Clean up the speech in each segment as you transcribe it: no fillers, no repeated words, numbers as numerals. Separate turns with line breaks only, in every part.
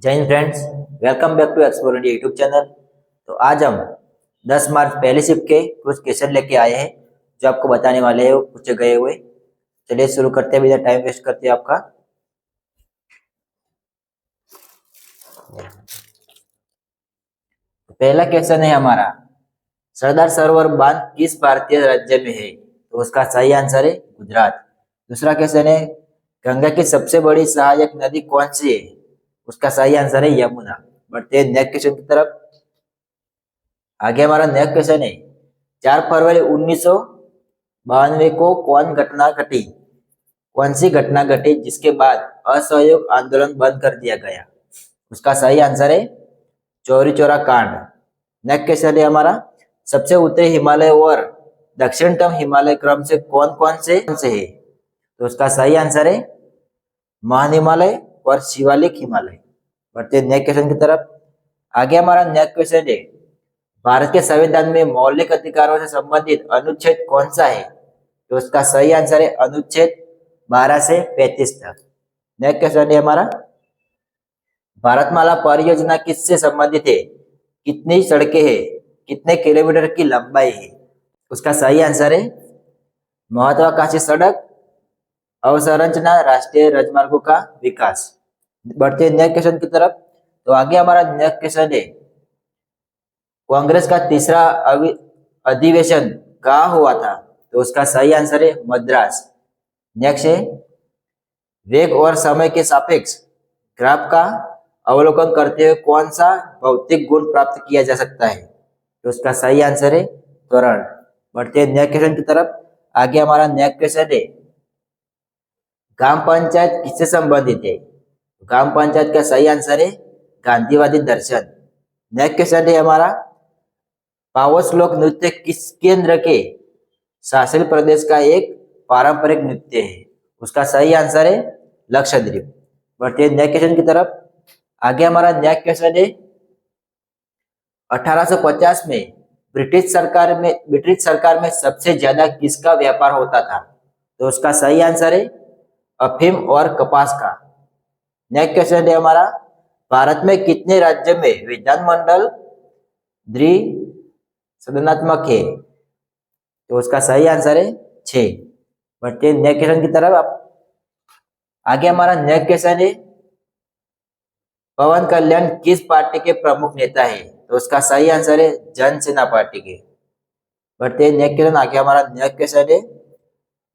जय Hind friends. Welcome back to explore India YouTube channel. तो आज हम 10 मार्च पहले शिफ्ट के कुछ क्वेश्चन लेके आए हैं जो आपको बताने वाले हैं वो पूछे गए हुए। चलिए शुरू करते हैं बिना टाइम वेस्ट करते हैं आपका। पहला क्वेश्चन है हमारा, सरदार सरोवर बांध किस भारतीय राज्य में है? तो उसका सही आंसर है गुजरात। दूसरा क्वेश्चन है, गंगा की सबसे बड़ी सहायक नदी कौन सी है? उसका सही आंसर है यमुना। बढ़ते हैं नेक्स्ट क्वेश्चन की तरफ। आगे हमारा नेक्स्ट क्वेश्चन है, 4 फरवरी 1992 को कौन सी घटना घटी जिसके बाद असहयोग आंदोलन बंद कर दिया गया? उसका सही आंसर है चौरी चौरा कांड। नेक्स्ट क्वेश्चन है हमारा, सबसे उत्तरी हिमालय और दक्षिणतम हिमालय क्रम से कौन से है? तो उसका सही आंसर है महान हिमालय और शिवालिक हिमालय। बढ़ते नेक्स्ट क्वेश्चन की तरफ। आगे हमारा नेक्स्ट क्वेश्चन है, भारत के संविधान में मौलिक अधिकारों से संबंधित अनुच्छेद कौन सा है? तो उसका सही आंसर है अनुच्छेद 12 से 35 तक। नेक्स्ट क्वेश्चन है हमारा, भारतमाला परियोजना किससे संबंधित है? कितनी सड़कें हैं? कितने किलोमीटर की लंबाई है? उसका सही आंसर है महत्वाकांक्षी सड़क अवसंरचना राष्ट्रीय राजमार्गों का विकास। बढ़ते नेक्स्ट क्वेश्चन की तरफ। तो आगे हमारा नेक्स्ट क्वेश्चन है, कांग्रेस का तीसरा अधिवेशन कहाँ हुआ था? तो उसका सही आंसर है मद्रास। नेक्स्ट है, वेग और समय के सापेक्ष ग्राफ का अवलोकन करते हुए कौन सा भौतिक गुण प्राप्त किया जा सकता है? तो उसका सही आंसर है त्वरण। बढ़ते हैं नेक्स्ट क्वेश्चन की तरफ। आगे हमारा नेक्स्ट क्वेश्चन है, ग्राम पंचायत किससे संबंधित है? ग्राम पंचायत का सही आंसर है गांधीवादी दर्शन। नेक्स्ट क्वेश्चन है हमारा, पावसलोक नृत्य किस केंद्र के शासित प्रदेश का एक पारंपरिक नृत्य है? उसका सही आंसर है लक्षद्वीप। बढ़ते हैं नेक्स्ट क्वेश्चन की तरफ। आगे हमारा नेक्स्ट क्वेश्चन है, 1850 में ब्रिटिश सरकार में सबसे ज्यादा किसका व्यापार होता था? तो उसका सही आंसर है अफीम और कपास का। नेक्स्ट क्वेश्चन है हमारा, भारत में कितने राज्य में विधानमंडल द्विसदनात्मक है? तो उसका सही आंसर है 6। बढ़ते हैं नेक्स्ट क्वेश्चन की तरफ। आगे हमारा नेक्स्ट क्वेश्चन है, पवन कल्याण किस पार्टी के प्रमुख नेता है? तो उसका सही आंसर है जनसेना पार्टी के। बढ़ते हैं नेक्स्ट क्वेश्चन। आगे हमारा नेक्स्ट क्वेश्चन है,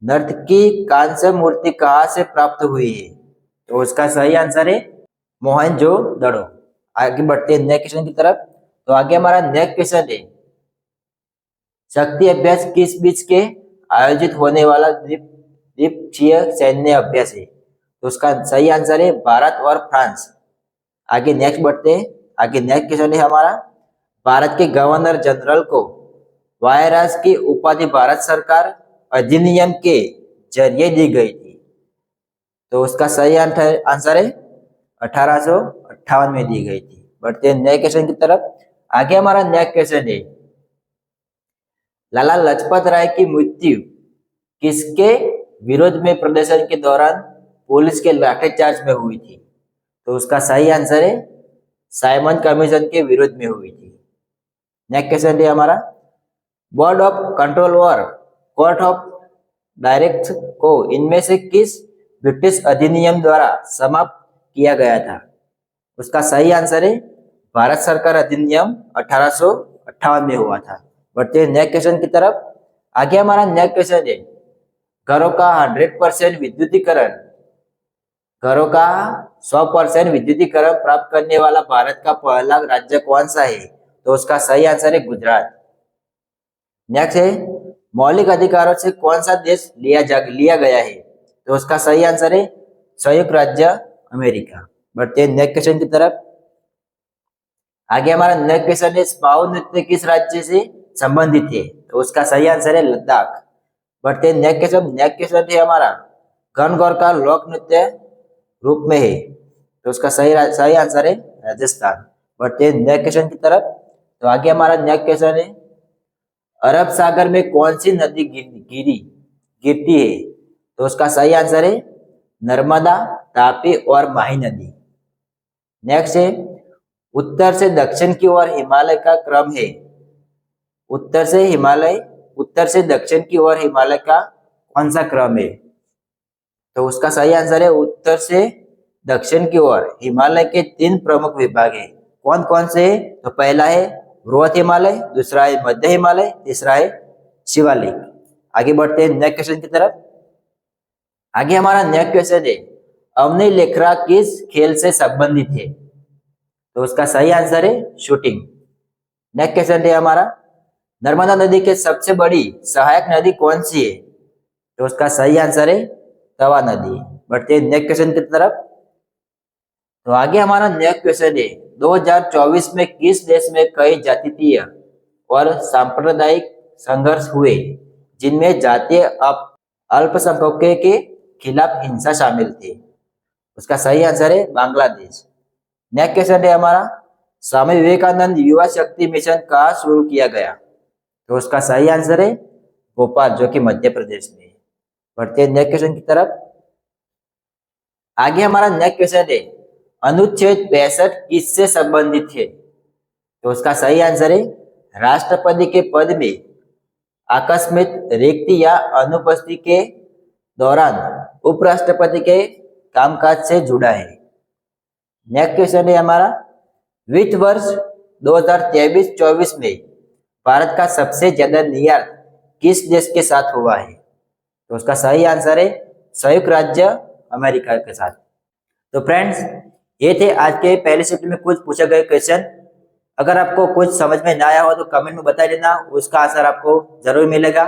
नर्तकी कांस्य मूर्ति कहाँ से प्राप्त हुई है? तो उसका सही आंसर है मोहनजोदड़ो। आगे बढ़ते हैं नेक्स्ट क्वेश्चन की तरफ। तो आगे हमारा नेक्स्ट क्वेश्चन है, शक्ति अभ्यास किस बीच के आयोजित होने वाला द्विपक्षीय सैन्य अभ्यास है? तो उसका सही आंसर है भारत और फ्रांस। आगे नेक्स्ट बढ़ते हैं। आगे नेक्स्ट क्वेश्चन है हमारा, भारत के गवर्नर जनरल को वायरास की उपाधि भारत सरकार अधिनियम के जरिए दी गई थी। तो उसका सही आंसर है 1858 में दी गई थी। बढ़ते हैं नेक्स्ट क्वेश्चन की तरफ। आगे हमारा नेक्स्ट क्वेश्चन है, लाला लाजपत राय की मृत्यु किसके विरोध में प्रदर्शन के दौरान पुलिस के लाठीचार्ज में हुई थी? तो उसका सही आंसर है साइमन कमीशन के विरोध में हुई थी। नेक्स्ट क्वेश्चन है हमारा, बोर्ड ऑफ कंट्रोल और कोर्ट ऑफ डायरेक्ट को इनमें से किस ब्रिटिश अधिनियम द्वारा समाप्त किया गया था? उसका सही आंसर है भारत सरकार अधिनियम 1858 में हुआ था। बढ़ते हैं नेक्स्ट क्वेश्चन की तरफ। आगे हमारा नेक्स्ट क्वेश्चन है, घरों का 100% विद्युतीकरण प्राप्त करने वाला भारत का पहला राज्य कौन सा है? तो उसका सही आंसर है गुजरात। नेक्स्ट है, मौलिक अधिकारों से कौन सा देश लिया गया है? तो उसका सही आंसर है संयुक्त राज्य अमेरिका। बढ़ते हैं नेक्स्ट क्वेश्चन की तरफ। आगे हमारा नेक्स्ट क्वेश्चन है, स्पाउ नृत्य किस राज्य से संबंधित है? तो उसका सही आंसर है लद्दाख। बढ़ते हैं नेक्स्ट क्वेश्चन है हमारा, गणगौर का लोक नृत्य रूप में है? तो उसका सही आंसर है राजस्थान। बढ़ते हैं नेक्स्ट क्वेश्चन की तरफ। तो आगे हमारा नेक्स्ट क्वेश्चन है, अरब सागर में कौन सी नदी गिरती है? तो उसका सही आंसर है नर्मदा, तापी और माही नदी। नेक्स्ट है उत्तर से दक्षिण की ओर हिमालय का क्रम है। उत्तर से दक्षिण की ओर हिमालय का कौन सा क्रम है? तो उसका सही आंसर है उत्तर से दक्षिण की ओर हिमालय के 3 प्रमुख विभाग है। कौन कौन से है? तो पहला है बृहत हिमालय, दूसरा है मध्य हिमालय, तीसरा है शिवालिक। आगे बढ़ते हैं नेक्स्ट क्वेश्चन की तरफ। आगे हमारा नेक्स्ट क्वेश्चन है अवनी लेखरा किस खेल से संबंधित है? तो उसका सही आंसर है शूटिंग। नेक्स्ट क्वेश्चन है हमारा नर्मदा नदी के सबसे बड़ी सहायक नदी कौन सी है? तो उसका सही आंसर है तवा नदी। बढ़ते हैं नेक्स्ट क्वेश्चन की तरफ। तो आगे हमारा नेक्स्ट क्वेश्चन है 2024 में किस देश में कई जातीय और सांप्रदायिक संघर्ष हुए जिनमें जातीय अल्पसंख्यकों के खिलाफ हिंसा शामिल थी? उसका सही आंसर है बांग्लादेश। नेक्स्ट क्वेश्चन है हमारा स्वामी विवेकानंद युवा शक्ति मिशन कहाँ शुरू किया गया? तो उसका सही आंसर है भोपाल, जो कि मध्य प्रदेश में है। बढ़ते हैं नेक्स्ट क्वेश्चन की तरफ। आगे हमारा नेक्स्ट क्वेश्चन है अनुच्छेद 65 किससे संबंधित है? तो उसका सही आंसर है राष्ट्रपति के पद में आकस्मिक रिक्ति या अनुपस्थिति के दौरान उपराष्ट्रपति के कामकाज से जुड़ा है। नेक्स्ट क्वेश्चन है हमारा वित्त वर्ष 2023-24 में भारत का सबसे ज्यादा निर्यात किस देश के साथ हुआ है? तो उसका सही आंसर है संयुक्त राज्य अमेरिका के साथ। तो फ्रेंड्स ये थे आज के पहले शिफ्ट में कुछ पूछे गए क्वेश्चन। अगर आपको कुछ समझ में ना आया हो तो कमेंट में बता देना, उसका आंसर आपको जरूर मिलेगा।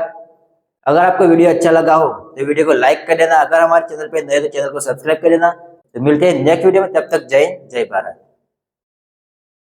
अगर आपको वीडियो अच्छा लगा हो तो वीडियो को लाइक कर देना। अगर हमारे चैनल पे नए तो चैनल को सब्सक्राइब कर देना। तो मिलते हैं नेक्स्ट वीडियो में, तब तक जय हिंद जय भारत।